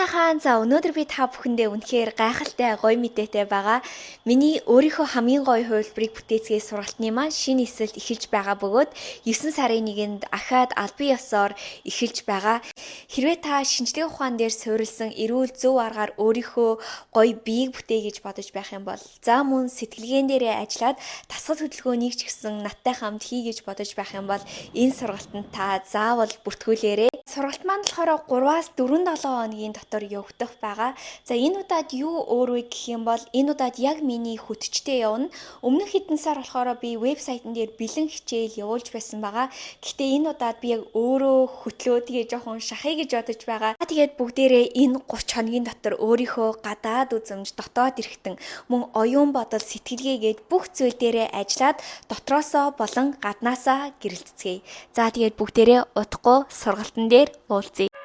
Сайн ахаа. За өнөөдөр би та бүхэндээ үнэхээр гайхалтай гоё мэдээтэй байгаа. Миний өөрийнхөө хамгийн гоё хувилбарыг бүтээцгээ сургалтын маань шинэ эсэлд эхэлж байгаа бөгөөд 9 сарын 1-нд ахаад албан ёсоор эхэлж байгаа. Хэрвээ та шинжлэх ухаан дээр суурилсан эрүүл зөв аргаар өөрийнхөө гоё биеийг бүтэе гэж бодож байх юм бол за мөн сэтгэлгээн дээрээ ажиллаад дасгал хөдөлгөөнийг ч гэсэн надтай хамт хий гэж бодож байх юм бол энэ сургалтанд та заавал бүртгүүлээрэй. Сургалт маань болохоор 3-аас 4-7 хоногийн дотор явагдах байгаа. За энэ удаад юу өөр вэ гэх юм бол энэ удаад яг миний хөтчтэй явна. Өмнөх хэдэн сар болохоор би вебсайтн дээр бэлэн хичээл явуулж байсан байгаа. Гэхдээ энэ удаад би яг өөрөө хөтлөө тэгээ жоохон шахъя гэж бодож байгаа. Тэгээд бүгдээрээ энэ 30 хоногийн дотор өөрийнхөө гадаад үзэмж, дотоод эрхтэн, мөн оюун бодол, сэтгэлгээгээд бүх зүйл дээрээ ажиллаад дотроосоо болон гаднаасаа гэрэлцгээе. За тэгээд бүгдээрээ удахгүй сургалтын дээр уулзъя.